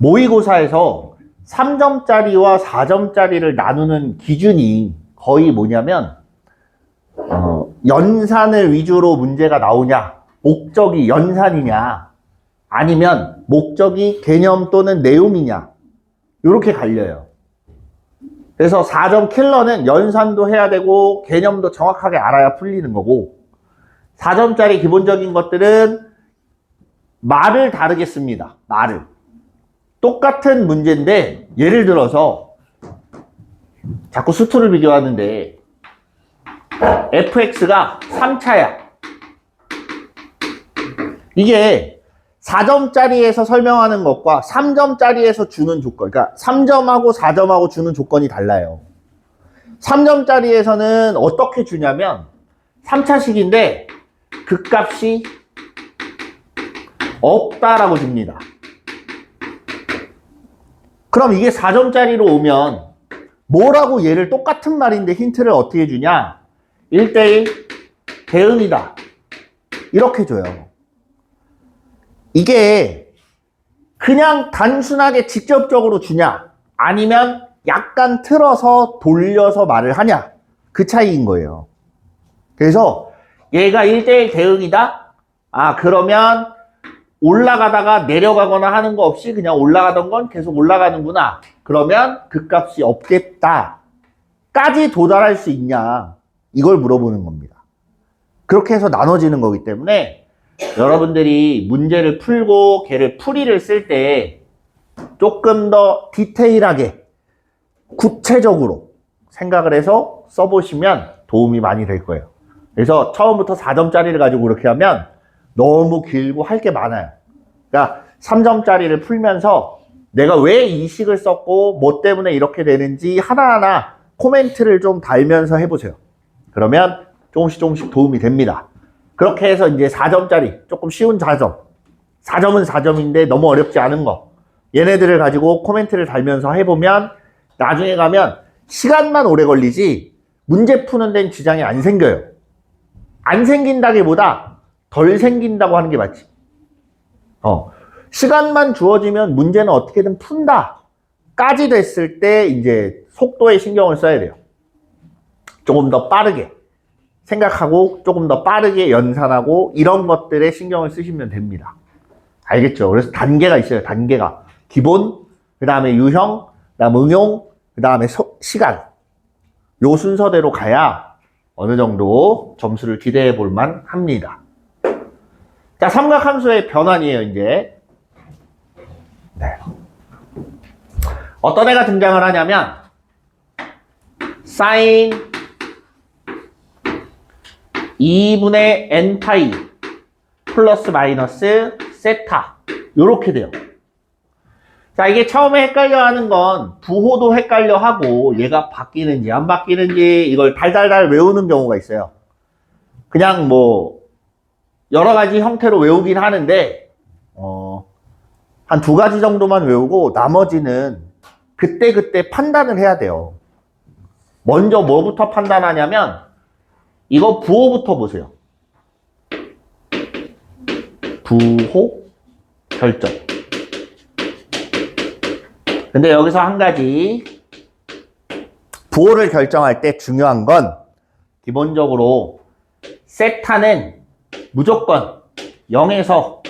모의고사에서 3점짜리와 4점짜리를 나누는 기준이 거의 뭐냐면 연산을 위주로 문제가 나오냐, 목적이 연산이냐, 아니면 목적이 개념 또는 내용이냐, 이렇게 갈려요. 그래서 4점 킬러는 연산도 해야 되고 개념도 정확하게 알아야 풀리는 거고, 4점짜리 기본적인 것들은 말을 다르게 씁니다. 말을. 똑같은 문제인데 예를 들어서 자꾸 수투를 비교하는데 fx가 3차야. 이게 4점짜리에서 설명하는 것과 3점짜리에서 주는 조건, 그러니까 3점하고 4점하고 주는 조건이 달라요. 3점짜리에서는 어떻게 주냐면 3차식인데 그 값이 없다라고 줍니다. 그럼 이게 4점짜리로 오면 뭐라고 얘를 똑같은 말인데 힌트를 어떻게 주냐? 1대1 대응이다. 이렇게 줘요. 이게 그냥 단순하게 직접적으로 주냐? 아니면 약간 틀어서 돌려서 말을 하냐? 그 차이인 거예요. 그래서 얘가 1대1 대응이다? 아, 그러면 올라가다가 내려가거나 하는 거 없이 그냥 올라가던 건 계속 올라가는구나. 그러면 그 값이 없겠다. 까지 도달할 수 있냐. 이걸 물어보는 겁니다. 그렇게 해서 나눠지는 거기 때문에 여러분들이 문제를 풀고 걔를 풀이를 쓸 때 조금 더 디테일하게 구체적으로 생각을 해서 써보시면 도움이 많이 될 거예요. 그래서 처음부터 4점짜리를 가지고 그렇게 하면 너무 길고 할 게 많아요. 그러니까 3점짜리를 풀면서 내가 왜 이 식을 썼고 뭐 때문에 이렇게 되는지 하나하나 코멘트를 좀 달면서 해보세요. 그러면 조금씩 도움이 됩니다. 그렇게 해서 이제 4점짜리, 조금 쉬운 4점. 4점은 4점인데 너무 어렵지 않은 거. 얘네들을 가지고 코멘트를 달면서 해보면 나중에 가면 시간만 오래 걸리지 문제 푸는 데는 지장이 안 생겨요. 안 생긴다기보다 덜 생긴다고 하는 게 맞지. 시간만 주어지면 문제는 어떻게든 푼다. 까지 됐을 때 이제 속도에 신경을 써야 돼요. 조금 더 빠르게 생각하고 조금 더 빠르게 연산하고 이런 것들에 신경을 쓰시면 됩니다. 알겠죠? 그래서 단계가 있어요. 단계가. 기본, 그 다음에 유형, 그 다음 응용, 그 다음에 시간. 요 순서대로 가야 어느 정도 점수를 기대해 볼 만 합니다. 자, 삼각함수의 변환이에요, 이제. 네. 어떤 애가 등장을 하냐면, 사인 2분의 n파이 플러스 마이너스 세타. 요렇게 돼요. 자, 이게 처음에 헷갈려 하는 건 부호도 헷갈려 하고 얘가 바뀌는지 안 바뀌는지 이걸 달달달 외우는 경우가 있어요. 그냥 뭐, 여러 가지 형태로 외우긴 하는데 한 2가지 정도만 외우고 나머지는 그때그때 판단을 해야 돼요. 먼저 뭐부터 판단하냐면 이거 부호부터 보세요. 부호 결정. 근데 여기서 한 가지 부호를 결정할 때 중요한 건 기본적으로 세타는 무조건 0에서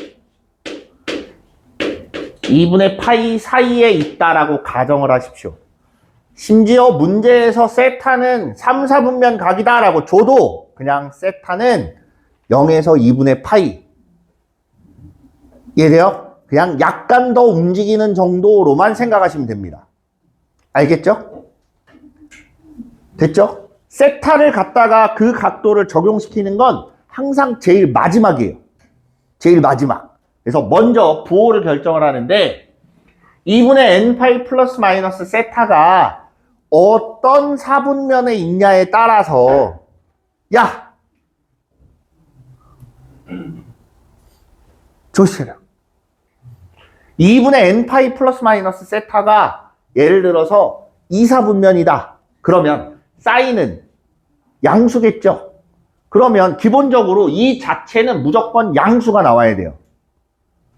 2분의 파이 사이에 있다라고 가정을 하십시오. 심지어 문제에서 세타는 3, 4분면 각이다라고 줘도 그냥 세타는 0에서 2분의 파이. 이해돼요? 그냥 약간 더 움직이는 정도로만 생각하시면 됩니다. 알겠죠? 됐죠? 세타를 갖다가 그 각도를 적용시키는 건 항상 제일 마지막이에요. 제일 마지막. 그래서 먼저 부호를 결정을 하는데 2분의 n파이 플러스 마이너스 세타가 어떤 사분면에 있냐에 따라서 야! 조심해라. 2분의 n파이 플러스 마이너스 세타가 예를 들어서 2사분면이다. 그러면 사인은 양수겠죠. 그러면 기본적으로 이 자체는 무조건 양수가 나와야 돼요.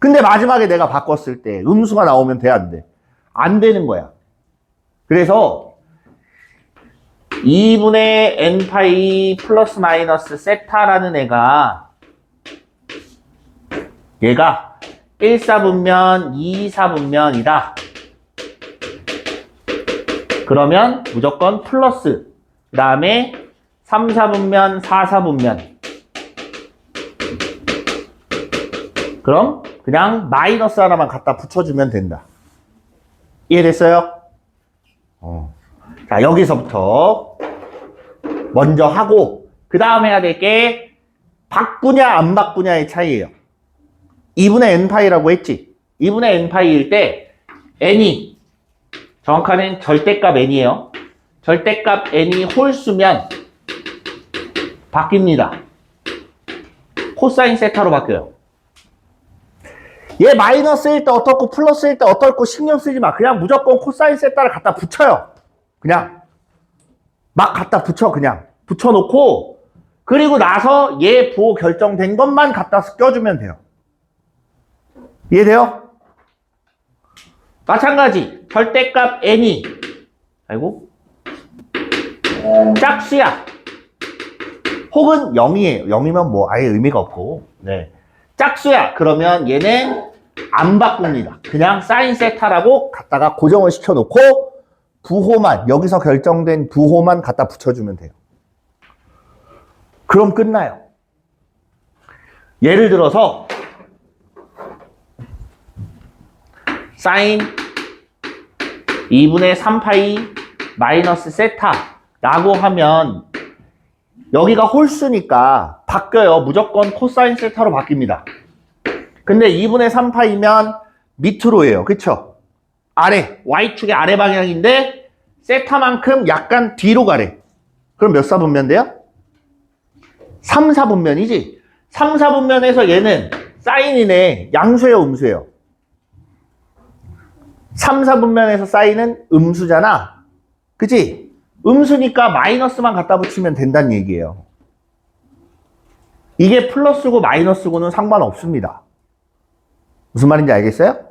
근데 마지막에 내가 바꿨을 때 음수가 나오면 돼, 안 돼? 안 되는 거야. 그래서 2분의 n파이 플러스 마이너스 세타라는 애가 얘가 1사분면 2사분면이다. 그러면 무조건 플러스, 그 다음에 3사분면 4사분면, 그럼 그냥 마이너스 하나만 갖다 붙여주면 된다. 이해됐어요? 자, 여기서부터 먼저 하고 그 다음 해야 될 게 바꾸냐 안 바꾸냐의 차이예요. 2분의 n파이라고 했지. 2분의 n파이일 때 n이 정확하게는 절대값 n이에요. 절대값 n이 홀수면 바뀝니다. 코사인 세타로 바뀌어요. 얘 마이너스일 때 어떻고 플러스일 때 어떻고 신경 쓰지 마. 그냥 무조건 코사인 세타를 갖다 붙여요. 그냥 막 갖다 붙여. 그냥 붙여놓고 그리고 나서 얘 부호 결정된 것만 갖다 껴주면 돼요. 이해돼요? 마찬가지 절대값 n이 아이고 짝수야 혹은 0이에요. 0이면 뭐 아예 의미가 없고 네. 짝수야. 그러면 얘는 안 바꿉니다. 그냥 사인 세타라고 갖다가 고정을 시켜놓고 부호만, 여기서 결정된 부호만 갖다 붙여주면 돼요. 그럼 끝나요. 예를 들어서 사인 2분의 3파이 마이너스 세타라고 하면 여기가 홀수니까 바뀌어요. 무조건 코사인 세타로 바뀝니다. 근데 2분의 3파이면 밑으로예요. 그쵸? 아래, Y축의 아래 방향인데 세타만큼 약간 뒤로 가래. 그럼 몇 사분면 돼요? 3, 4분면이지? 3, 4분면에서 얘는 사인이네. 양수예요, 음수예요? 3, 4분면에서 사인은 음수잖아. 그치? 음수니까 마이너스만 갖다 붙이면 된다는 얘기예요. 이게 플러스고 마이너스고는 상관없습니다. 무슨 말인지 알겠어요?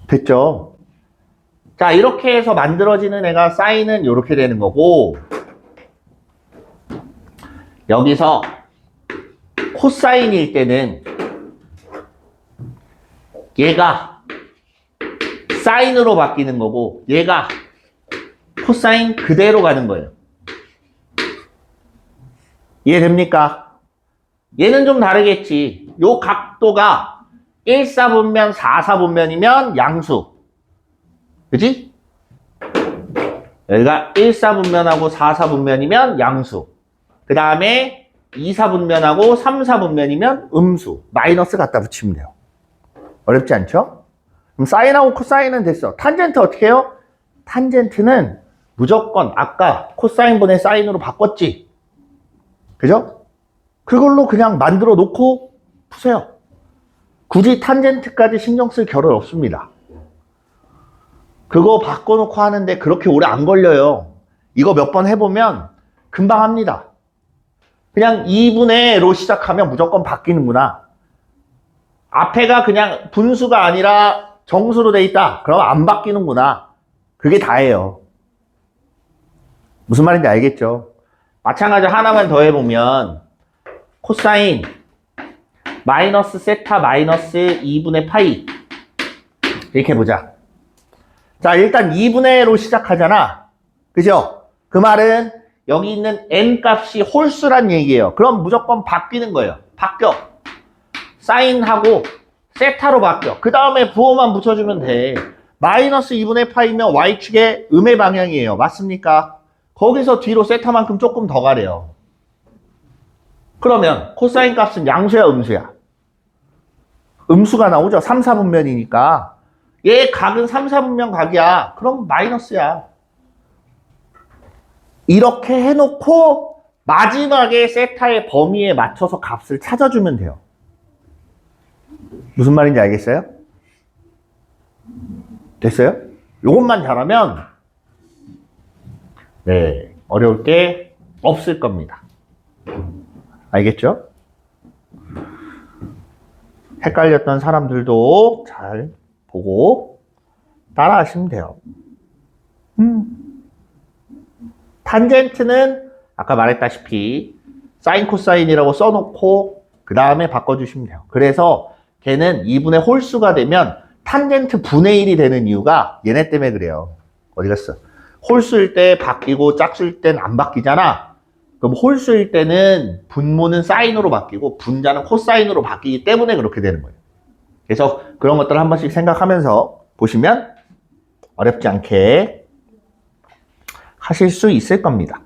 됐죠? 자, 이렇게 해서 만들어지는 애가 사인은 이렇게 되는 거고 여기서 코사인일 때는 얘가 사인으로 바뀌는 거고 얘가 코사인 그대로 가는 거예요. 이해됩니까? 얘는 좀 다르겠지. 요 각도가 1사분면 4사분면이면 양수. 그치? 여기가 1사분면하고 4사분면이면 양수. 그 다음에 2사분면하고 3사분면이면 음수. 마이너스 갖다 붙이면 돼요. 어렵지 않죠? 그럼 사인하고 코사인은 됐어. 탄젠트 어떻게 해요? 탄젠트는 무조건 아까 코사인분의 사인으로 바꿨지. 그죠? 그걸로 그냥 만들어 놓고 푸세요. 굳이 탄젠트까지 신경 쓸 겨를 없습니다. 그거 바꿔놓고 하는데 그렇게 오래 안 걸려요. 이거 몇 번 해보면 금방 합니다. 그냥 2분의로 시작하면 무조건 바뀌는구나. 앞에가 그냥 분수가 아니라 정수로 돼 있다. 그럼 안 바뀌는구나. 그게 다예요. 무슨 말인지 알겠죠? 마찬가지로 하나만 더 해보면 코사인 마이너스 세타 마이너스 2분의 파이 이렇게 보자. 자, 일단 2분의로 시작하잖아. 그죠? 그 말은 여기 있는 n 값이 홀수란 얘기예요. 그럼 무조건 바뀌는 거예요. 바뀌어. 사인하고 세타로 바뀌어. 그 다음에 부호만 붙여주면 돼. 마이너스 2분의 파이면 y축의 음의 방향이에요. 맞습니까? 거기서 뒤로 세타만큼 조금 더 가래요. 그러면 코사인 값은 양수야, 음수야? 음수가 나오죠. 3, 4분면이니까. 얘 각은 3, 4분면 각이야. 그럼 마이너스야. 이렇게 해놓고 마지막에 세타의 범위에 맞춰서 값을 찾아주면 돼요. 무슨 말인지 알겠어요? 됐어요? 요것만 잘하면 네, 어려울 게 없을 겁니다. 알겠죠? 헷갈렸던 사람들도 잘 보고 따라 하시면 돼요. 탄젠트는 아까 말했다시피 사인 코사인이라고 써놓고 그 다음에 바꿔주시면 돼요. 그래서 걔는 2분의 홀수가 되면 탄젠트 분의 1이 되는 이유가 얘네 때문에 그래요. 어디 갔어? 홀수일 때 바뀌고 짝수일 땐 안 바뀌잖아. 그럼 홀수일 때는 분모는 사인으로 바뀌고 분자는 코사인으로 바뀌기 때문에 그렇게 되는 거예요. 그래서 그런 것들을 한 번씩 생각하면서 보시면 어렵지 않게 하실 수 있을 겁니다.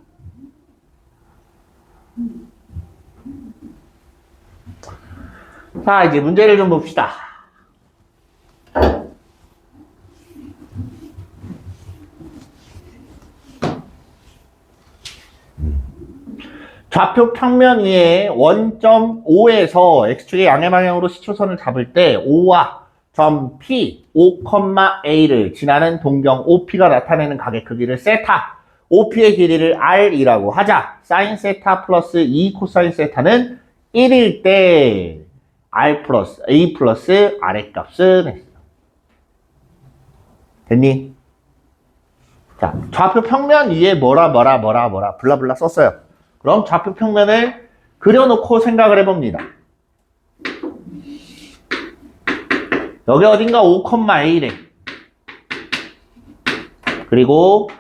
자, 이제 문제를 좀 봅시다. 좌표 평면 위에 원점 O에서 X축의 양의 방향으로 시초선을 잡을 때 O와 점 P, O,A를 지나는 동경 OP가 나타내는 가게 크기를 세타, OP의 길이를 R이라고 하자. 사인 세타 플러스 2 코사인 세타는 1일 때 R 플러스 A 플러스 R의 값은 했어요. 됐니? 자, 좌표 평면 위에 뭐라 블라블라 썼어요. 그럼 좌표 평면을 그려놓고 생각을 해봅니다. 여기 어딘가 5,A래. 그리고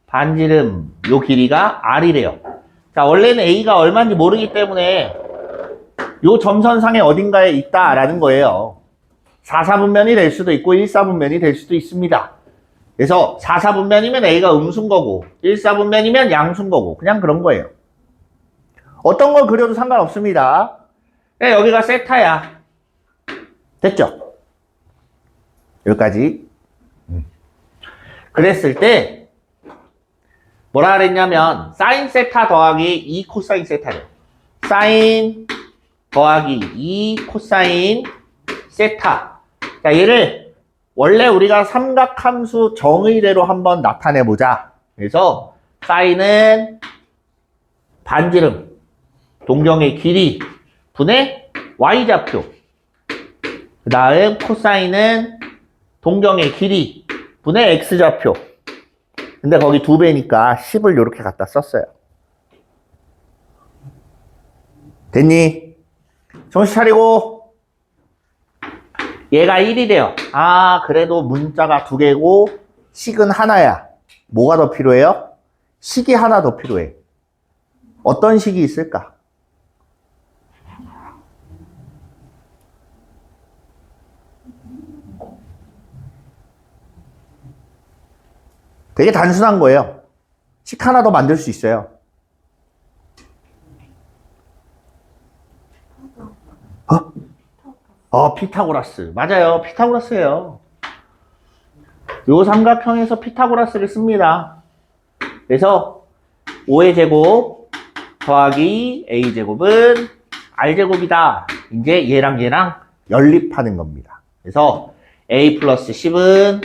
반지름 요 길이가 R이래요. 자, 원래는 A가 얼마인지 모르기 때문에 요 점선상에 어딘가에 있다라는 거예요. 4사분면이 될 수도 있고 1사분면이 될 수도 있습니다. 그래서 4사분면이면 A가 음수인 거고 1사분면이면 양수인 거고 그냥 그런 거예요. 어떤 걸 그려도 상관없습니다. 여기가 세타야. 됐죠? 여기까지. 그랬을 때 뭐라 그랬냐면 사인 세타 더하기 2 코사인 세타래요. 사인 더하기 2 코사인 세타. 자, 얘를 원래 우리가 삼각함수 정의대로 한번 나타내보자. 그래서 사인은 반지름, 동경의 길이 분의 y좌표. 그 다음 코사인은 동경의 길이 분의 x좌표. 근데 거기 2배니까 10을 이렇게 갖다 썼어요. 됐니? 정신 차리고. 얘가 1이래요. 아, 그래도 문자가 2개고 식은 하나야. 뭐가 더 필요해요? 식이 하나 더 필요해. 어떤 식이 있을까? 되게 단순한 거예요. 식 하나 더 만들 수 있어요. 피타고라스. 맞아요. 피타고라스예요. 요 삼각형에서 피타고라스를 씁니다. 그래서 5의 제곱 더하기 A제곱은 R제곱이다. 이제 얘랑 연립하는 겁니다. 그래서 A 플러스 10은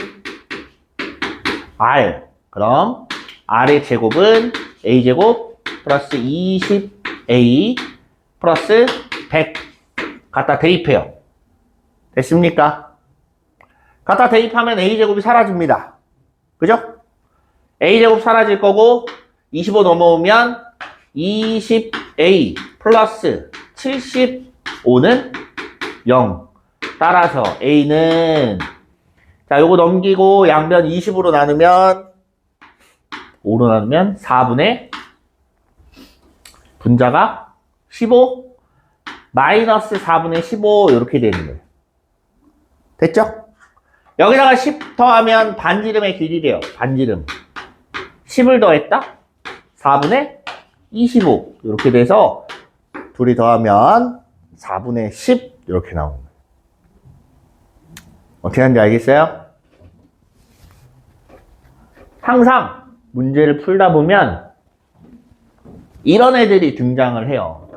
R. 그럼 R의 제곱은 A제곱 플러스 20A 플러스 100 갖다 대입해요. 됐습니까? 갖다 대입하면 A제곱이 사라집니다. 그죠? A제곱 사라질 거고 25 넘어오면 20A 플러스 75는 0. 따라서 A는 자, 요거 넘기고 양변 20으로 나누면 5로 나누면 4분의 분자가 15 마이너스 4분의 15 이렇게 되는 거예요. 됐죠? 여기다가 10 더하면 반지름의 길이래요. 반지름 10을 더했다? 4분의 25 이렇게 돼서 둘이 더하면 4분의 10 이렇게 나오는 거예요. 어떻게 하는지 알겠어요? 항상 문제를 풀다 보면 이런 애들이 등장을 해요.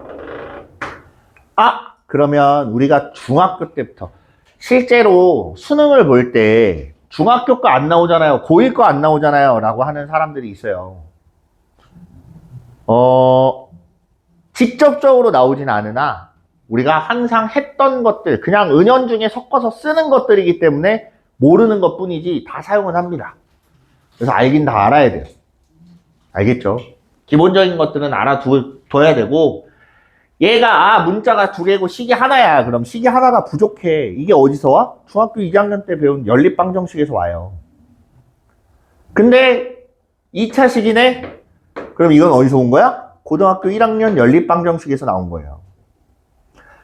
그러면 우리가 중학교 때부터 실제로 수능을 볼 때 중학교 거 안 나오잖아요. 고1 거 안 나오잖아요. 라고 하는 사람들이 있어요. 직접적으로 나오진 않으나 우리가 항상 했던 것들, 그냥 은연중에 섞어서 쓰는 것들이기 때문에 모르는 것 뿐이지 다 사용은 합니다. 그래서 알긴 다 알아야 돼요. 알겠죠? 기본적인 것들은 알아둬야 되고, 얘가 문자가 두 개고 식이 하나야. 그럼 식이 하나가 부족해. 이게 어디서 와? 중학교 2학년 때 배운 연립방정식에서 와요. 근데 2차 식이네? 그럼 이건 어디서 온 거야? 고등학교 1학년 연립방정식에서 나온 거예요.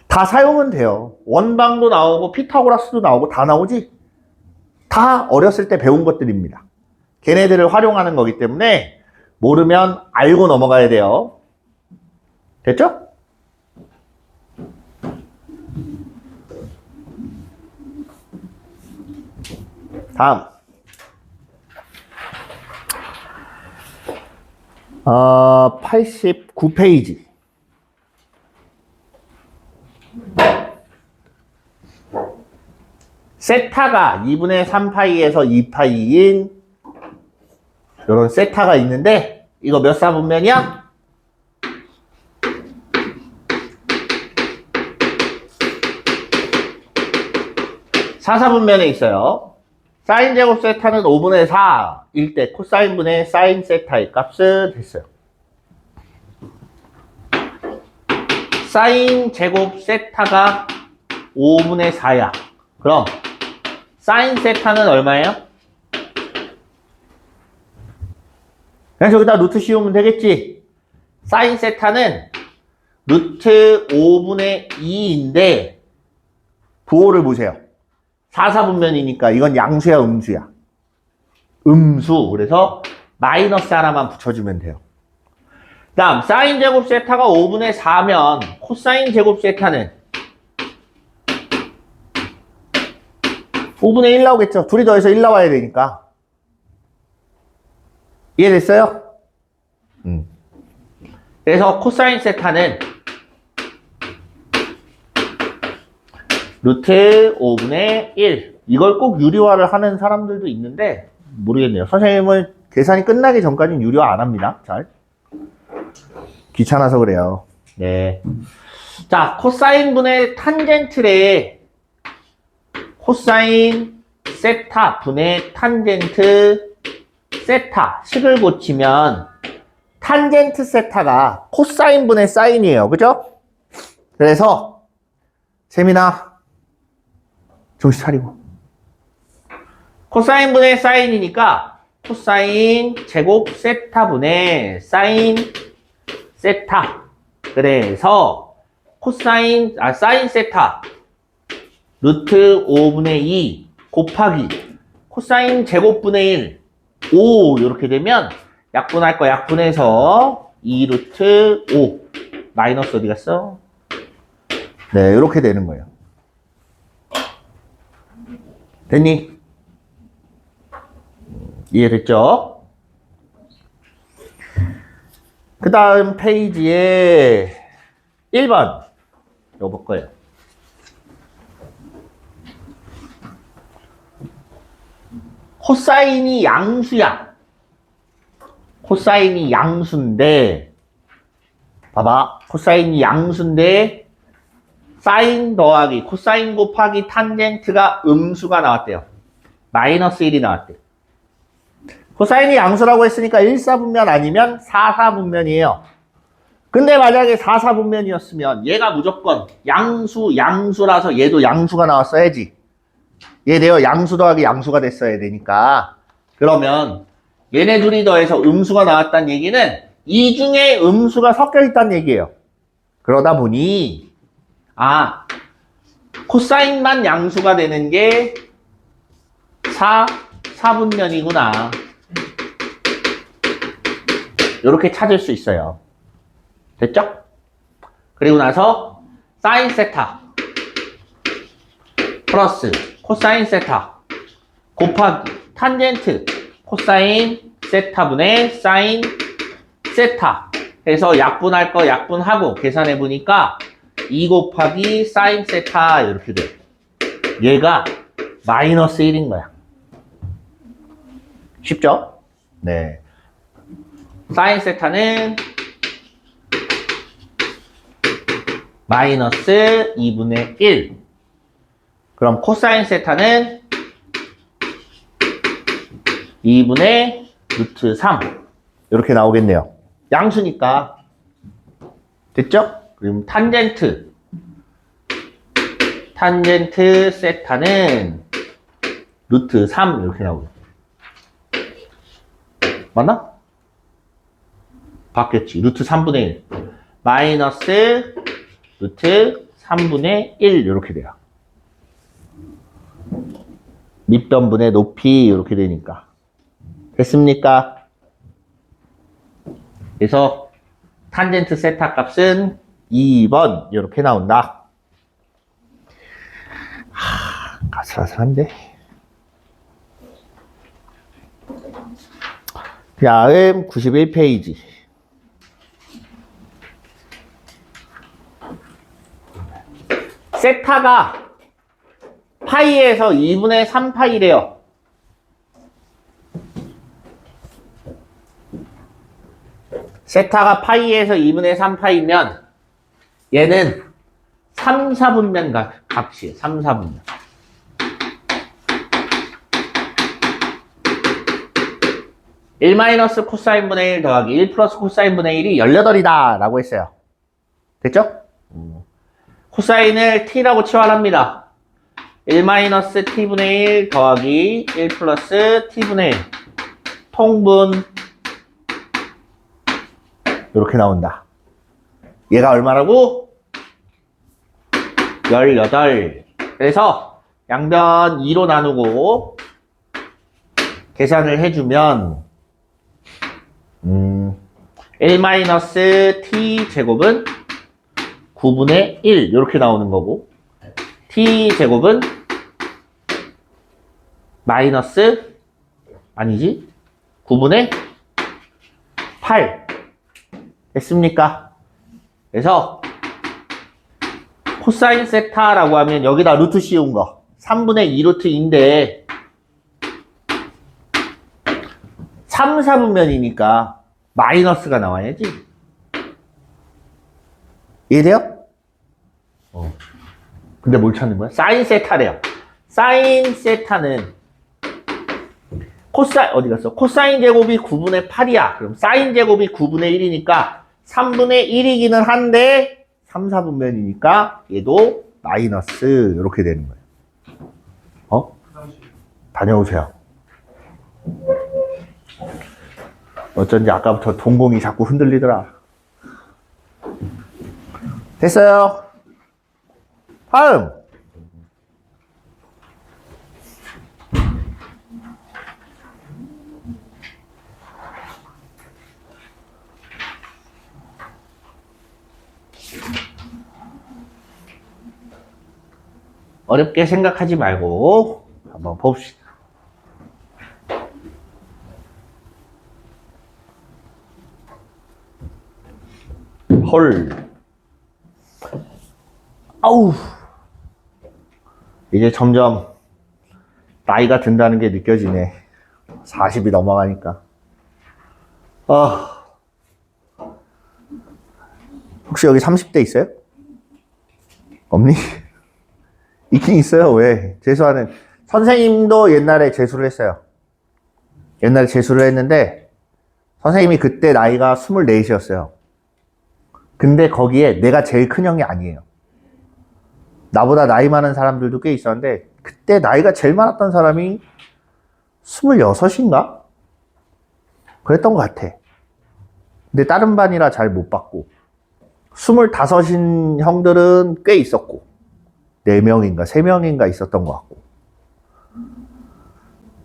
다 사용은 돼요. 원방도 나오고 피타고라스도 나오고 다 나오지? 다 어렸을 때 배운 것들입니다. 걔네들을 활용하는 거기 때문에 모르면 알고 넘어가야 돼요. 됐죠? 다음 89페이지. 세타가 2분의 3파이에서 2파이인 이런 세타가 있는데 이거 몇 사분면이야? 사사분면에 있어요. 사인 제곱 세타는 5분의 4일 때 코사인분의 사인 세타의 값은 됐어요. 사인 제곱 세타가 5분의 4야. 그럼 사인 세타는 얼마예요? 그냥 저기다 루트 씌우면 되겠지. 사인 세타는 루트 5분의 2인데 부호를 보세요. 4사분면이니까 이건 양수야 음수야? 음수. 그래서 마이너스 하나만 붙여주면 돼요. 다음 사인 제곱 세타가 5분의 4면 코사인 제곱 세타는 5분의 1 나오겠죠. 둘이 더해서 1 나와야 되니까. 이해됐어요? 그래서 코사인 세타는 루트 5분의 1. 이걸 꼭 유리화를 하는 사람들도 있는데 모르겠네요. 선생님은 계산이 끝나기 전까지는 유리화 안 합니다. 잘. 귀찮아서 그래요. 네. 자, 코사인 분의 탄젠트래. 코사인 세타 분의 탄젠트 세타 식을 고치면 탄젠트 세타가 코사인 분의 사인이에요. 그죠? 그래서 세민아 정신 차리고 코사인 분의 사인이니까 코사인 제곱 세타 분의 사인 세타. 그래서 사인 세타 루트 5분의 2 곱하기 코사인 제곱분의 1 5 이렇게 되면 약분할 거 약분해서 2 루트 5 마이너스 어디 갔어? 네, 이렇게 되는 거예요. 됐니? 이해됐죠? 그 다음 페이지에 1번 이거 볼 거예요. 코사인이 양수야. 코사인이 양수인데 봐봐. 코사인이 양수인데 사인 더하기 코사인 곱하기 탄젠트가 음수가 나왔대요. 마이너스 1이 나왔대요. 코사인이 양수라고 했으니까 1사분면 아니면 4사분면이에요. 근데 만약에 4사분면이었으면 얘가 무조건 양수라서 얘도 양수가 나왔어야지. 얘 내어 양수 더하기 양수가 됐어야 되니까. 그러면 얘네 둘이 더해서 음수가 나왔다는 얘기는 이 중에 음수가 섞여 있다는 얘기예요. 그러다 보니 코사인만 양수가 되는 게 4분면이구나. 이렇게 찾을 수 있어요. 됐죠? 그리고 나서 사인 세타 플러스 코사인 세타 곱하기 탄젠트 코사인 세타분의 사인 세타 해서 약분할 거 약분하고 계산해 보니까 2 곱하기 사인 세타 이렇게 돼. 얘가 마이너스 1인 거야. 쉽죠? 네. 사인 세타는 마이너스 2분의 1. 그럼 코사인 세타는 2분의 루트 3. 이렇게 나오겠네요. 양수니까. 됐죠? 그럼 탄젠트 세타는 루트 3 이렇게 나오겠네요. 맞나? 바뀌었지. 루트 3분의 1. 마이너스 루트 3분의 1 이렇게 돼요. 밑변분의 높이 이렇게 되니까. 됐습니까? 그래서 탄젠트 세타 값은 2번 이렇게 나온다. 아슬아슬한데. 다음 91페이지. 세타가 파이에서 2분의 3파이래요. 세타가 파이에서 2분의 3파이면 얘는 3, 4분면 값이에요. 3, 4분면. (1 마이너스) 코사인분의 1 더하기 1 플러스 코사인분의 1이 18이다 라고 했어요. 됐죠? 코사인을 t라고 치환합니다. 1 마이너스 t분의 1 더하기 1 플러스 t분의 1 통분 이렇게 나온다. 얘가 얼마라고? 18. 그래서 양변 2로 나누고 계산을 해주면 1 마이너스 t 제곱은 9분의 1 이렇게 나오는 거고 t 제곱은 마이너스 아니지 9분의 8 됐습니까? 그래서 코사인 세타라고 하면 여기다 루트 씌운 거 3분의 2 루트인데 3, 4분면이니까 마이너스가 나와야지. 이해돼요? 근데 뭘 찾는 거야? 사인 세타래요. 사인 세타는 어디 갔어? 코사인 제곱이 9분의 8이야. 그럼 사인 제곱이 9분의 1이니까 3분의 1이기는 한데 3, 4분면이니까 얘도 마이너스 이렇게 되는 거예요. 다녀오세요. 어쩐지 아까부터 동공이 자꾸 흔들리더라. 됐어요. 다음. 어렵게 생각하지 말고 한번 봅시다. 헐. 아우. 이제 점점 나이가 든다는 게 느껴지네. 40이 넘어가니까. 혹시 여기 30대 있어요? 없니? 있긴 있어요. 왜? 재수하는. 선생님도 옛날에 재수를 했어요. 옛날에 재수를 했는데 선생님이 그때 나이가 24이었어요. 근데 거기에 내가 제일 큰 형이 아니에요. 나보다 나이 많은 사람들도 꽤 있었는데 그때 나이가 제일 많았던 사람이 26인가? 그랬던 것 같아. 근데 다른 반이라 잘 못 봤고 25인 형들은 꽤 있었고 4명인가 3명인가 있었던 것 같고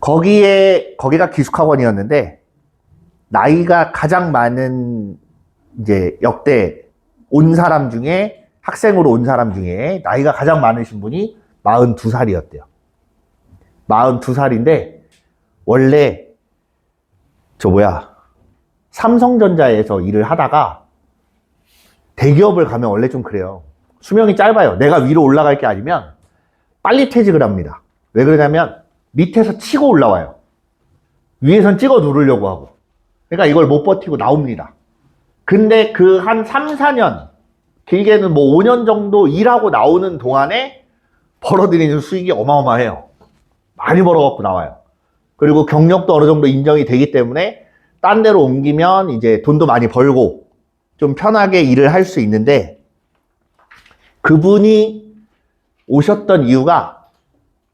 거기가 기숙학원이었는데 나이가 가장 많은 이제 역대 온 사람 중에 학생으로 온 사람 중에 나이가 가장 많으신 분이 42살이었대요. 42살인데 원래 삼성전자에서 일을 하다가 대기업을 가면 원래 좀 그래요. 수명이 짧아요. 내가 위로 올라갈 게 아니면 빨리 퇴직을 합니다. 왜 그러냐면 밑에서 치고 올라와요. 위에선 찍어 누르려고 하고. 그러니까 이걸 못 버티고 나옵니다. 근데 그 한 3, 4년 길게는 뭐 5년 정도 일하고 나오는 동안에 벌어들이는 수익이 어마어마해요. 많이 벌어갖고 나와요. 그리고 경력도 어느 정도 인정이 되기 때문에 딴 데로 옮기면 이제 돈도 많이 벌고 좀 편하게 일을 할 수 있는데, 그분이 오셨던 이유가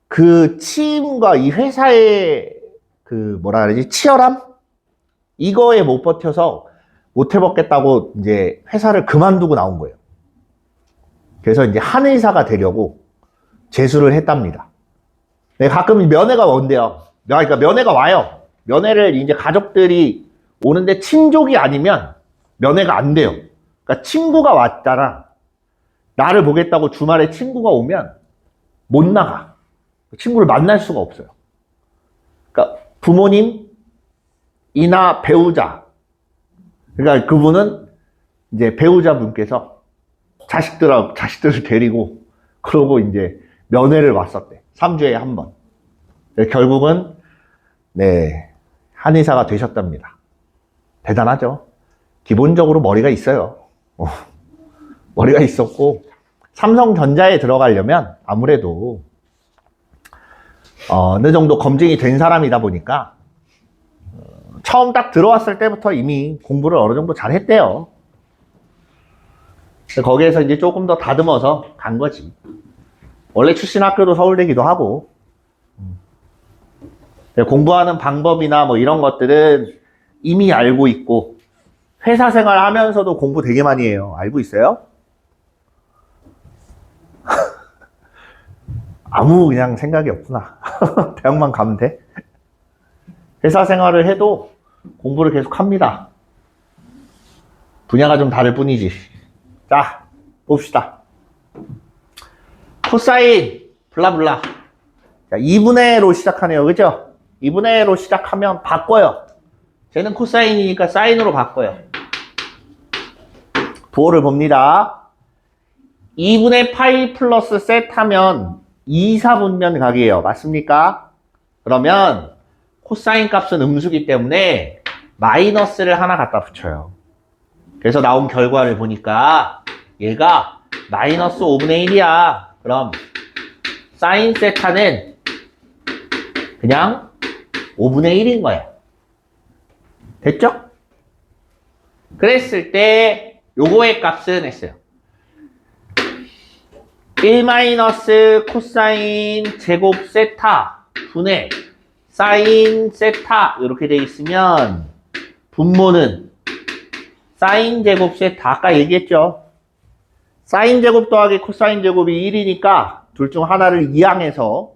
그 취임과 이 회사의 그 뭐라 그러지, 치열함? 이거에 못 버텨서 못 해먹겠다고 이제 회사를 그만두고 나온 거예요. 그래서 이제 한의사가 되려고 재수를 했답니다. 네, 가끔 면회가 온대요. 그러니까 면회가 와요. 면회를 이제 가족들이 오는데 친족이 아니면 면회가 안 돼요. 그러니까 친구가 왔잖아. 나를 보겠다고 주말에 친구가 오면 못 나가. 친구를 만날 수가 없어요. 그러니까 부모님이나 배우자. 그러니까 그분은 이제 배우자분께서 자식들을 데리고 그러고 이제 면회를 왔었대. 3주에 한 번. 결국은 네, 한의사가 되셨답니다. 대단하죠. 기본적으로 머리가 있어요. 머리가 있었고, 삼성전자에 들어가려면 아무래도 어느 정도 검증이 된 사람이다 보니까 처음 딱 들어왔을 때부터 이미 공부를 어느 정도 잘 했대요. 거기에서 이제 조금 더 다듬어서 간 거지. 원래 출신 학교도 서울대기도 하고, 공부하는 방법이나 뭐 이런 것들은 이미 알고 있고, 회사 생활 하면서도 공부 되게 많이 해요. 알고 있어요? 아무 그냥 생각이 없구나. 대학만 가면 돼? 회사 생활을 해도 공부를 계속 합니다. 분야가 좀 다를 뿐이지. 자, 봅시다. 코사인, 블라블라. 자, 2분의 1로 시작하네요. 그죠? 2분의 1로 시작하면 바꿔요. 쟤는 코사인이니까 사인으로 바꿔요. 부호를 봅니다. 2분의 파이 플러스 셋 하면 2, 4분면 각이에요. 맞습니까? 그러면 코사인 값은 음수기 때문에 마이너스를 하나 갖다 붙여요. 그래서 나온 결과를 보니까 얘가 마이너스 5분의 1이야. 그럼 사인 세타는 그냥 5분의 1인 거야. 됐죠? 그랬을 때 요거의 값은 했어요. 1 마이너스 코사인 제곱 세타 분의 사인 세타 이렇게 돼 있으면 분모는 사인 제곱 세타, 아까 얘기했죠. 사인 제곱 더하기 코사인 제곱이 1이니까 둘 중 하나를 이항해서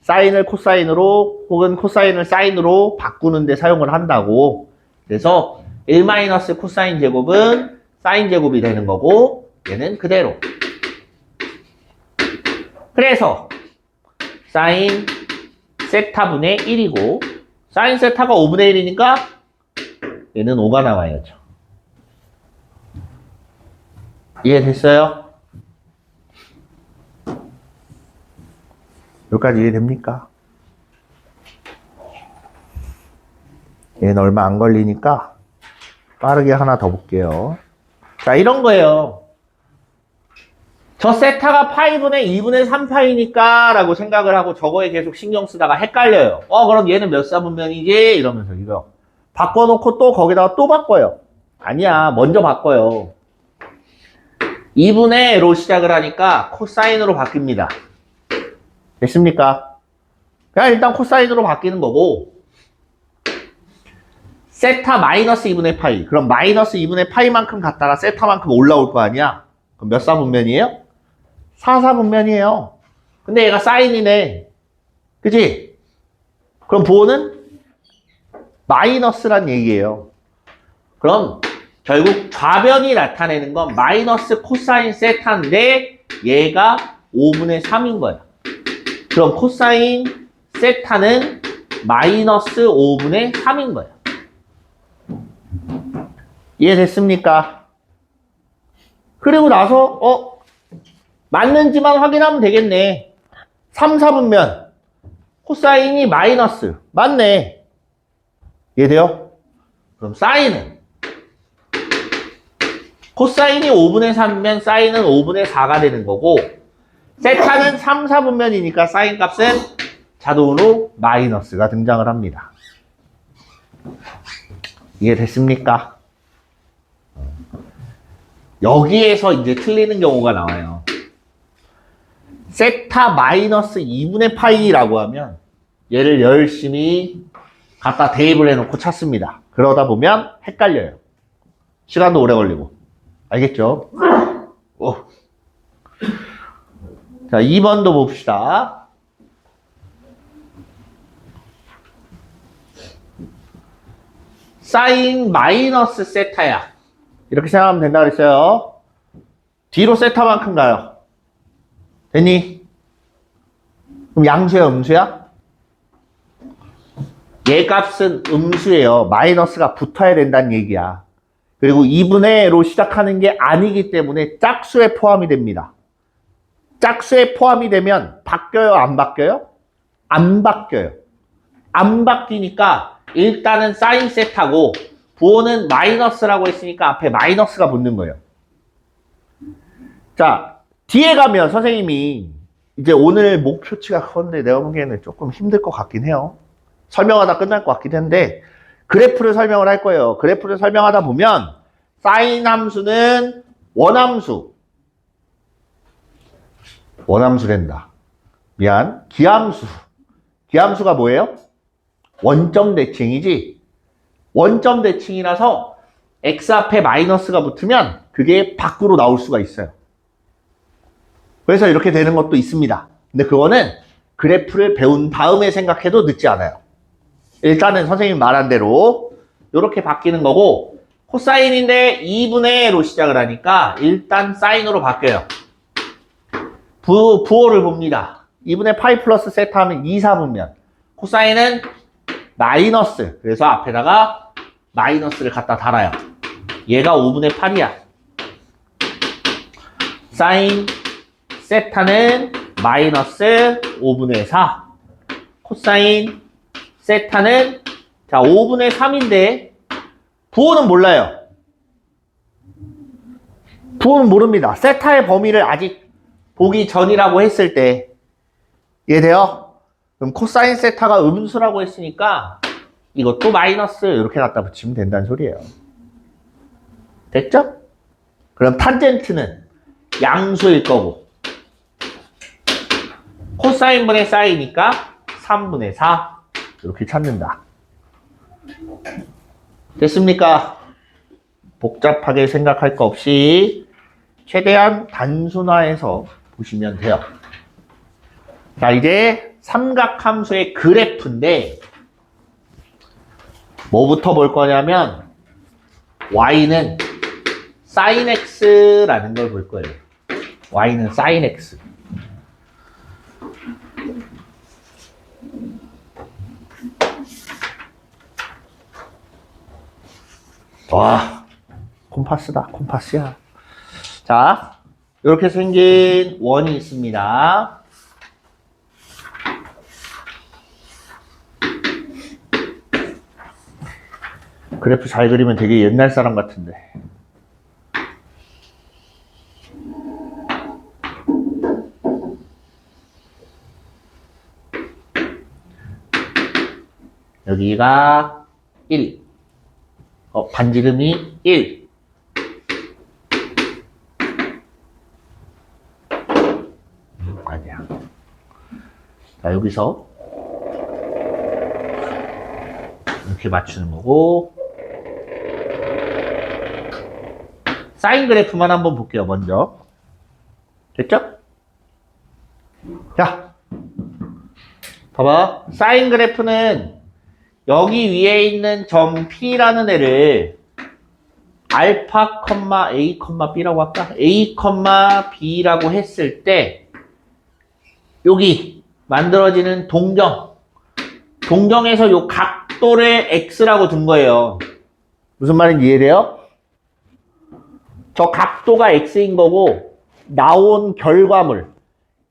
사인을 코사인으로 혹은 코사인을 사인으로 바꾸는 데 사용을 한다고. 그래서 1 마이너스 코사인 제곱은 사인 제곱이 되는 거고, 얘는 그대로. 그래서 사인 세타분의 1이고, 사인 세타가 5분의 1이니까 얘는 5가 나와야죠. 이해됐어요? 여기까지 이해됩니까? 얘는 얼마 안 걸리니까 빠르게 하나 더 볼게요. 자, 이런 거예요. 저 세타가 파이분의 2분의 3파이니까 라고 생각을 하고 저거에 계속 신경 쓰다가 헷갈려요. 그럼 얘는 몇 사분면이지? 이러면서 이거 바꿔놓고 또 거기다가 또 바꿔요. 아니야, 먼저 바꿔요. 2분의로 시작을 하니까 코사인으로 바뀝니다. 됐습니까? 그냥 일단 코사인으로 바뀌는 거고, 세타 마이너스 2분의 파이. 그럼 마이너스 2분의 파이만큼 갔다가 세타만큼 올라올 거 아니야? 그럼 몇 사분면이에요? 4사분면이에요. 근데 얘가 사인이네. 그치? 그럼 부호는 마이너스란 얘기예요. 그럼 결국 좌변이 나타내는 건 마이너스 코사인 세타인데 얘가 5분의 3인 거야. 그럼 코사인 세타는 마이너스 5분의 3인 거야. 이해됐습니까? 그리고 나서 맞는지만 확인하면 되겠네. 3, 4분면 코사인이 마이너스 맞네. 이해돼요? 그럼 사인은 코사인이 5분의 3이면 사인은 5분의 4가 되는 거고 세타는 3, 4분면이니까 사인 값은 자동으로 마이너스가 등장을 합니다. 이해됐습니까? 여기에서 이제 틀리는 경우가 나와요. 세타 마이너스 2분의 파이라고 하면 얘를 열심히 갖다 대입을 해놓고 찾습니다. 그러다 보면 헷갈려요. 시간도 오래 걸리고. 알겠죠? 오. 자, 2번도 봅시다. 사인 마이너스 세타야. 이렇게 생각하면 된다 그랬어요. 뒤로 세타만큼 가요. 됐니? 그럼 양수야, 음수야? 얘 값은 음수예요. 마이너스가 붙어야 된다는 얘기야. 그리고 2분의로 시작하는 게 아니기 때문에 짝수에 포함이 됩니다. 짝수에 포함이 되면 바뀌어요, 안 바뀌어요? 안 바뀌어요. 안 바뀌니까 일단은 사인 세타고 부호는 마이너스라고 했으니까 앞에 마이너스가 붙는 거예요. 자, 뒤에 가면 선생님이 이제 오늘 목표치가 그건데 내가 보기에는 조금 힘들 것 같긴 해요. 설명하다 끝날 것 같긴 한데 그래프를 설명을 할 거예요. 그래프를 설명하다 보면 사인 함수는 원함수랜다. 미안. 기함수. 기함수가 뭐예요? 원점 대칭이지. 원점 대칭이라서 x 앞에 마이너스가 붙으면 그게 밖으로 나올 수가 있어요. 그래서 이렇게 되는 것도 있습니다. 근데 그거는 그래프를 배운 다음에 생각해도 늦지 않아요. 일단은 선생님이 말한 대로 이렇게 바뀌는 거고 코사인인데 2분의로 시작을 하니까 일단 사인으로 바뀌어요. 부호를 봅니다. 2분의 파이 플러스 세타 하면 2, 4분면 코사인은 마이너스. 그래서 앞에다가 마이너스를 갖다 달아요. 얘가 5분의 8이야. 사인 세타는 마이너스 5분의 4. 코사인 세타는 자 5분의 3인데 부호는 몰라요. 부호는 모릅니다. 세타의 범위를 아직 보기 전이라고 했을 때 이해돼요? 그럼 코사인 세타가 음수라고 했으니까 이것도 마이너스 이렇게 갖다 붙이면 된다는 소리예요. 됐죠? 그럼 탄젠트는 양수일 거고 코사인분의 사이니까 3분의 4 이렇게 찾는다. 됐습니까? 복잡하게 생각할 거 없이 최대한 단순화해서 보시면 돼요. 자, 이제 삼각함수의 그래프인데 뭐부터 볼 거냐면 y는 sin x라는 걸 볼 거예요. y는 sin x. 와, 콤파스다, 콤파스야. 자, 이렇게 생긴 원이 있습니다. 그래프 잘 그리면 되게 옛날 사람 같은데. 여기가 1. 반지름이 1. 아니야. 자, 여기서 이렇게 맞추는 거고. 사인 그래프만 한번 볼게요, 먼저. 됐죠? 자, 봐봐. 사인 그래프는 여기 위에 있는 점 P라는 애를 알파, A, B라고 할까? A, B라고 했을 때 여기 만들어지는 동경에서 요 각도를 X라고 둔 거예요. 무슨 말인지 이해돼요? 저 각도가 X인 거고 나온 결과물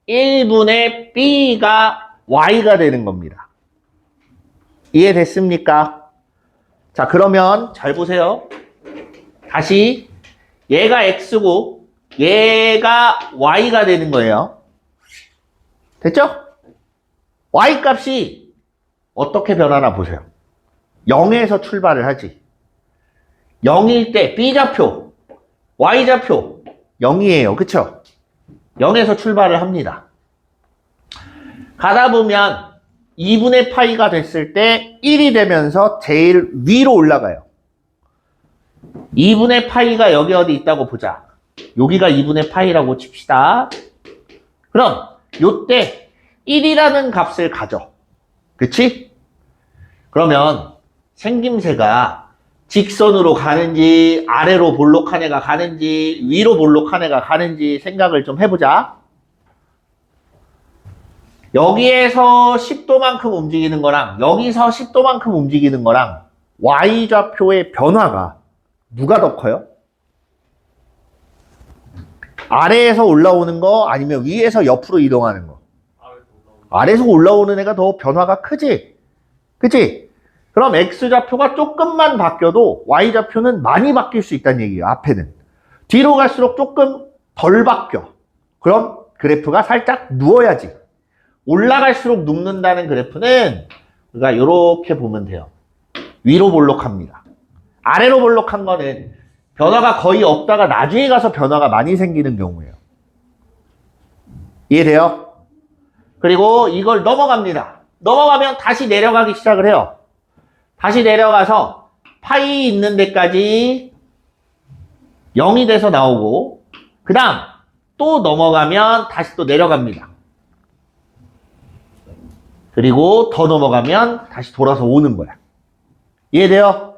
1분의 B가 Y가 되는 겁니다. 이해됐습니까? 자, 그러면 잘 보세요. 다시 얘가 x고 얘가 y가 되는 거예요. 됐죠? y 값이 어떻게 변하나 보세요. 0에서 출발을 하지. 0일 때 b좌표, y좌표 0이에요. 그쵸? 0에서 출발을 합니다. 가다 보면 2분의 파이가 됐을 때 1이 되면서 제일 위로 올라가요. 2분의 파이가 여기 어디 있다고 보자. 여기가 2분의 파이라고 칩시다. 그럼 요때 1이라는 값을 가져. 그치? 그러면 생김새가 직선으로 가는지 아래로 볼록한 애가 가는지 위로 볼록한 애가 가는지 생각을 좀 해보자. 여기에서 10도만큼 움직이는 거랑 여기서 10도만큼 움직이는 거랑 y좌표의 변화가 누가 더 커요? 아래에서 올라오는 거 아니면 위에서 옆으로 이동하는 거? 아래에서 올라오는 애가 더 변화가 크지? 그치? 그럼 x좌표가 조금만 바뀌어도 y좌표는 많이 바뀔 수 있다는 얘기예요. 앞에는. 뒤로 갈수록 조금 덜 바뀌어. 그럼 그래프가 살짝 누워야지. 올라갈수록 눕는다는 그래프는 우리가 이렇게 보면 돼요. 위로 볼록합니다. 아래로 볼록한 거는 변화가 거의 없다가 나중에 가서 변화가 많이 생기는 경우예요. 이해돼요? 그리고 이걸 넘어갑니다. 넘어가면 다시 내려가기 시작을 해요. 다시 내려가서 파이 있는 데까지 0이 돼서 나오고 그 다음 또 넘어가면 다시 또 내려갑니다. 그리고 더 넘어가면 다시 돌아서 오는 거야. 이해돼요?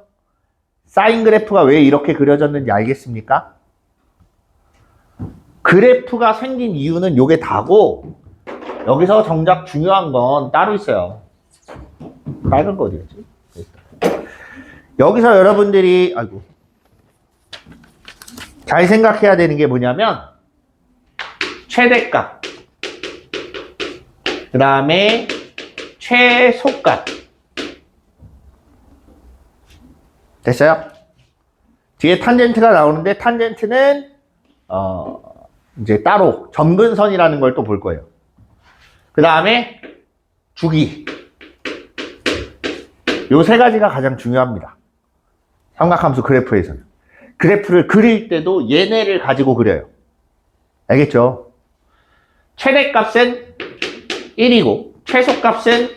사인 그래프가 왜 이렇게 그려졌는지 알겠습니까? 그래프가 생긴 이유는 요게 다고 여기서 정작 중요한 건 따로 있어요. 빨간 거 어디였지? 여기서 여러분들이 잘 생각해야 되는 게 뭐냐면 최대값 그 다음에 최소값 됐어요? 뒤에 탄젠트가 나오는데 탄젠트는 이제 따로 점근선이라는 걸 또 볼 거예요. 그 다음에 주기 요 세 가지가 가장 중요합니다. 삼각함수 그래프에서는. 그래프를 그릴 때도 얘네를 가지고 그려요. 알겠죠? 최대값은 1이고 최소값은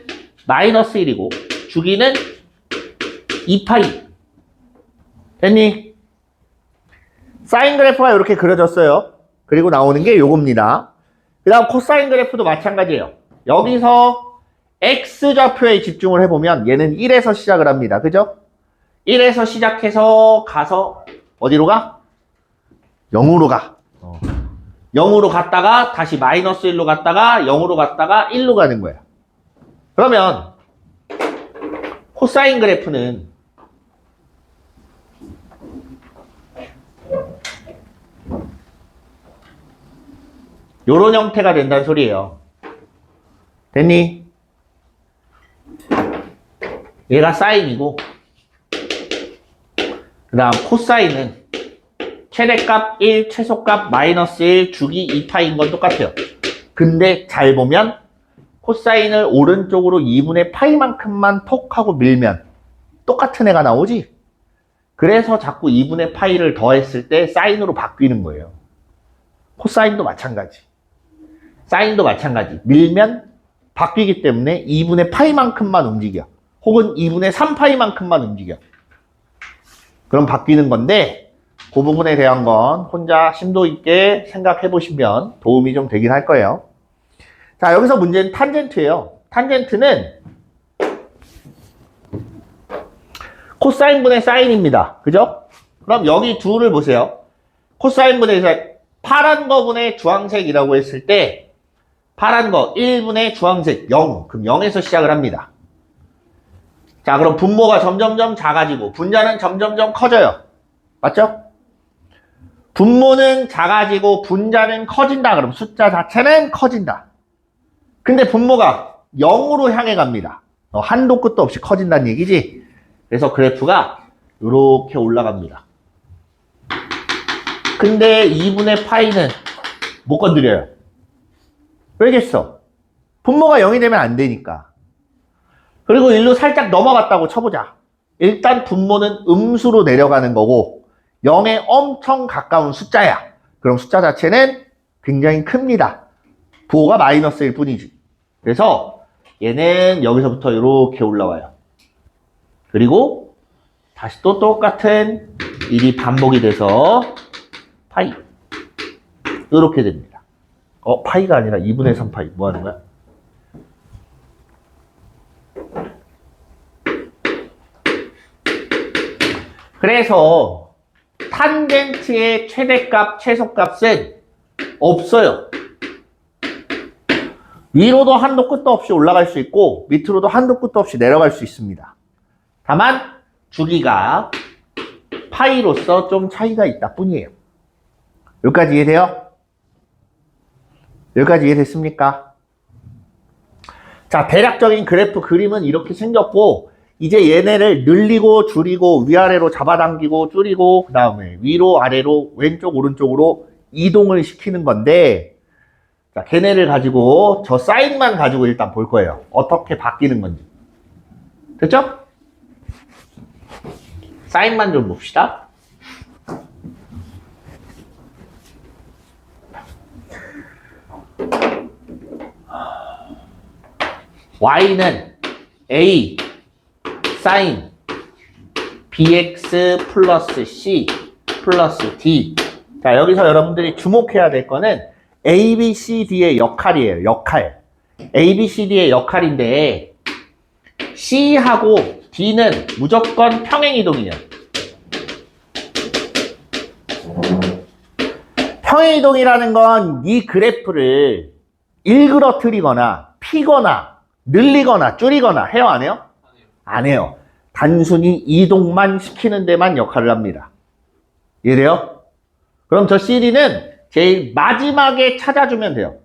마이너스 1이고 주기는 2파이. 됐니? 사인 그래프가 이렇게 그려졌어요. 그리고 나오는 게 요겁니다. 그 다음 코사인 그래프도 마찬가지예요. 여기서 x좌표에 집중을 해보면 얘는 1에서 시작을 합니다. 그죠? 1에서 시작해서 가서 어디로 가? 0으로 가. 0으로 갔다가 다시 마이너스 1로 갔다가 0으로 갔다가 1로 가는 거야. 그러면 코사인 그래프는 요런 형태가 된다는 소리예요. 됐니? 얘가 사인이고 그 다음 코사인은 최대값 1, 최소값 마이너스 1, 주기 2파인 건 똑같아요. 근데 잘 보면 코사인을 오른쪽으로 2분의 파이만큼만 톡 하고 밀면 똑같은 애가 나오지? 그래서 자꾸 2분의 파이를 더했을 때 사인으로 바뀌는 거예요. 코사인도 마찬가지. 사인도 마찬가지. 밀면 바뀌기 때문에 2분의 파이만큼만 움직여. 혹은 2분의 3파이만큼만 움직여. 그럼 바뀌는 건데 그 부분에 대한 건 혼자 심도 있게 생각해 보시면 도움이 좀 되긴 할 거예요. 자, 여기서 문제는 탄젠트예요. 탄젠트는 코사인분의 사인입니다. 그죠? 그럼 여기 둘을 보세요. 코사인분의 파란 거분의 주황색이라고 했을 때 파란 거 1분의 주황색 0. 그럼 0에서 시작을 합니다. 자, 그럼 분모가 점점점 작아지고 분자는 점점점 커져요. 맞죠? 분모는 작아지고 분자는 커진다. 그럼 숫자 자체는 커진다. 근데 분모가 0으로 향해 갑니다. 한도 끝도 없이 커진다는 얘기지. 그래서 그래프가 이렇게 올라갑니다. 근데 2분의 파이는 못 건드려요. 왜겠어? 분모가 0이 되면 안 되니까. 그리고 1로 살짝 넘어갔다고 쳐보자. 일단 분모는 음수로 내려가는 거고 0에 엄청 가까운 숫자야. 그럼 숫자 자체는 굉장히 큽니다. 부호가 마이너스일 뿐이지. 그래서 얘는 여기서부터 이렇게 올라와요. 그리고 다시 또 똑같은 일이 반복이 돼서 파이 이렇게 됩니다. 파이가 아니라 2분의 3 파이. 뭐 하는 거야? 그래서 탄젠트의 최대값, 최소값은 없어요. 위로도 한도 끝도 없이 올라갈 수 있고 밑으로도 한도 끝도 없이 내려갈 수 있습니다. 다만 주기가 파이로서 좀 차이가 있다 뿐이에요. 여기까지 이해돼요? 여기까지 이해됐습니까? 자, 대략적인 그래프 그림은 이렇게 생겼고 이제 얘네를 늘리고 줄이고 위아래로 잡아당기고 줄이고 그 다음에 위로 아래로 왼쪽 오른쪽으로 이동을 시키는 건데 자, 걔네를 가지고 저 사인만 가지고 일단 볼 거예요. 어떻게 바뀌는 건지. 됐죠? 사인만 좀 봅시다. y는 a 사인 bx 플러스 c 플러스 d. 자, 여기서 여러분들이 주목해야 될 거는 a, b, c, d의 역할이에요. 역할. a, b, c, d의 역할인데 c하고 d는 무조건 평행이동이에요. 평행이동이라는 건 이 그래프를 일그러뜨리거나 피거나 늘리거나 줄이거나 해요, 안 해요? 안 해요. 단순히 이동만 시키는 데만 역할을 합니다. 이해돼요? 그럼 저 CD는 제일 마지막에 찾아주면 돼요.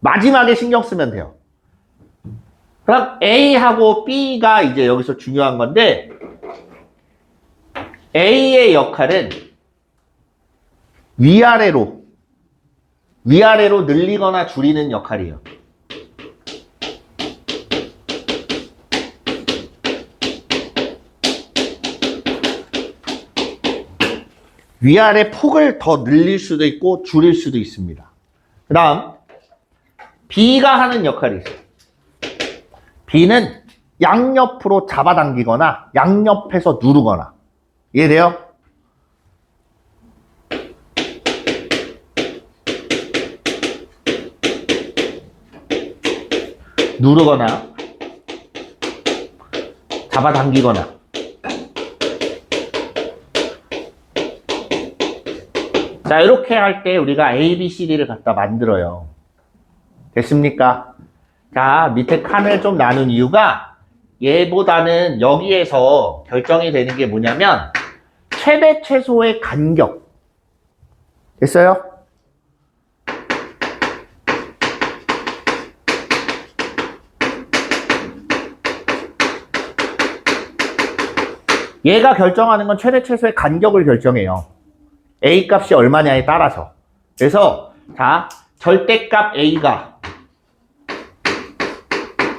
마지막에 신경 쓰면 돼요. 그럼 A하고 B가 이제 여기서 중요한 건데 A의 역할은 위아래로 늘리거나 줄이는 역할이에요. 위아래 폭을 더 늘릴 수도 있고 줄일 수도 있습니다. 그 다음 B가 하는 역할이 있어요. B는 양옆으로 잡아당기거나 양옆에서 누르거나. 이해돼요? 누르거나 잡아당기거나. 자, 이렇게 할 때 우리가 A, B, C, D를 갖다 만들어요. 됐습니까? 자, 밑에 칸을 좀 나눈 이유가 얘보다는 여기에서 결정이 되는 게 뭐냐면 최대 최소의 간격. 됐어요? 얘가 결정하는 건 최대 최소의 간격을 결정해요. A 값이 얼마냐에 따라서. 그래서 자, 절대값 A가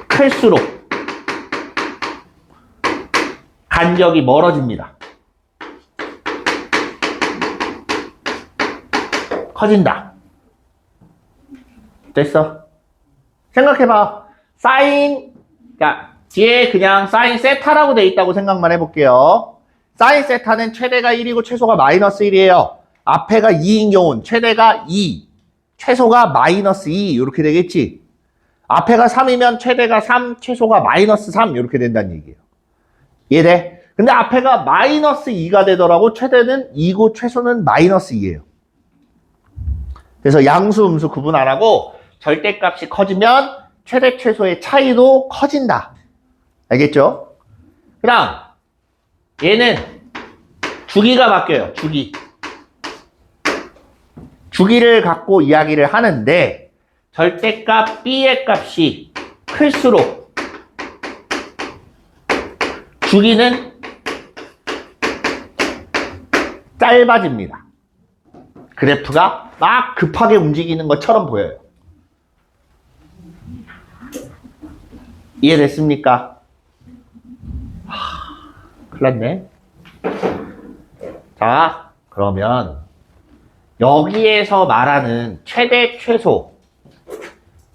클수록 간격이 멀어집니다. 커진다. 됐어? 생각해봐. 사인, 자, 뒤에 그냥 사인 세타라고 돼 있다고 생각만 해볼게요. 사인 세타는 최대가 1이고 최소가 마이너스 1이에요. 앞에가 2인 경우는 최대가 2, 최소가 마이너스 2 이렇게 되겠지. 앞에가 3이면 최대가 3, 최소가 마이너스 3 이렇게 된다는 얘기예요. 이해돼? 근데 앞에가 마이너스 2가 되더라고. 최대는 2고 최소는 마이너스 2예요. 그래서 양수, 음수 구분 안 하고 절대값이 커지면 최대, 최소의 차이도 커진다. 알겠죠? 그 다음 얘는 주기가 바뀌어요. 주기를 갖고 이야기를 하는데 절대값 B의 값이 클수록 주기는 짧아집니다. 그래프가 막 급하게 움직이는 것처럼 보여요. 이해됐습니까? 큰일 났네. 자, 그러면 여기에서 말하는 최대, 최소,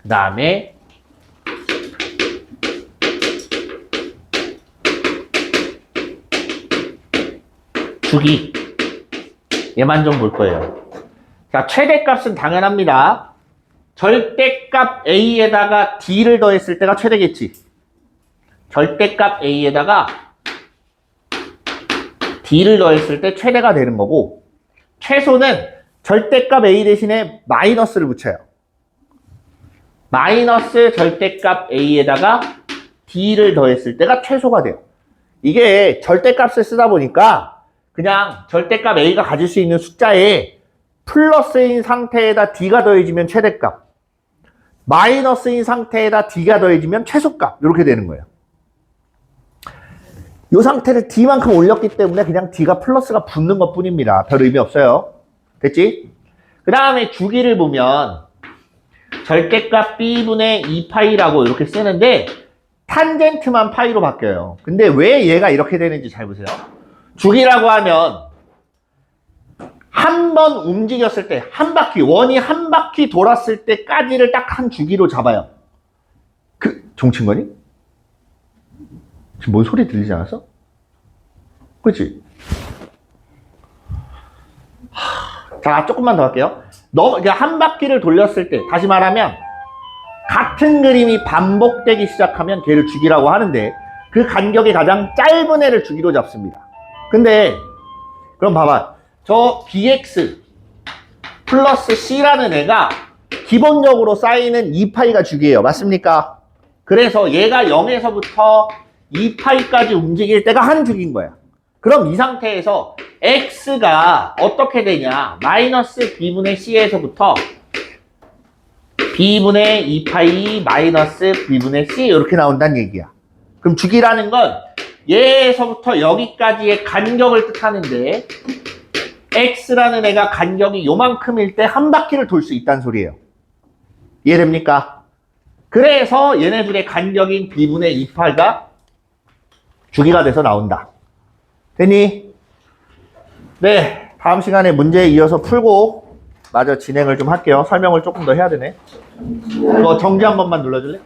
그 다음에 주기, 얘만 좀 볼 거예요. 자, 최대값은 당연합니다. 절대값 A에다가 D를 더했을 때가 최대겠지. 절대값 A에다가 D를 더했을 때 최대가 되는 거고, 최소는 절대값 A 대신에 마이너스를 붙여요. 마이너스 절대값 A에다가 D를 더했을 때가 최소가 돼요. 이게 절대값을 쓰다 보니까 그냥 절대값 A가 가질 수 있는 숫자에 플러스인 상태에다 D가 더해지면 최대값, 마이너스인 상태에다 D가 더해지면 최소값, 이렇게 되는 거예요. 이 상태를 D만큼 올렸기 때문에 그냥 D가 플러스가 붙는 것 뿐입니다. 별 의미 없어요. 됐지? 그 다음에 주기를 보면 절대값 B분의 2파이라고 이렇게 쓰는데 탄젠트만 파이로 바뀌어요. 근데 왜 얘가 이렇게 되는지 잘 보세요. 주기라고 하면 한 번 움직였을 때, 한 바퀴, 원이 한 바퀴 돌았을 때까지를 딱 한 주기로 잡아요. 종친 거니? 지금 뭔 소리 들리지 않았어? 그렇지? 자, 조금만 더 할게요. 한 바퀴를 돌렸을 때, 다시 말하면 같은 그림이 반복되기 시작하면 걔를 주기라고 하는데 그 간격이 가장 짧은 애를 주기로 잡습니다. 근데 그럼 봐봐. 저 bx 플러스 c라는 애가 기본적으로 쌓이는 2파이가 주기예요. 맞습니까? 그래서 얘가 0에서부터 2파이까지 움직일 때가 한 주기인 거야. 그럼 이 상태에서 x가 어떻게 되냐? 마이너스 b분의 c에서부터 b분의 2파이 마이너스 b분의 c 이렇게 나온다는 얘기야. 그럼 주기라는 건 얘에서부터 여기까지의 간격을 뜻하는데 x라는 애가 간격이 요만큼일 때 한 바퀴를 돌 수 있다는 소리예요. 이해됩니까? 그래서 얘네들의 간격인 b분의 2파이가 주기가 돼서 나온다. 됐니? 네, 다음 시간에 문제 이어서 풀고 마저 진행을 좀 할게요. 설명을 조금 더 해야 되네. 정지 한 번만 눌러줄래?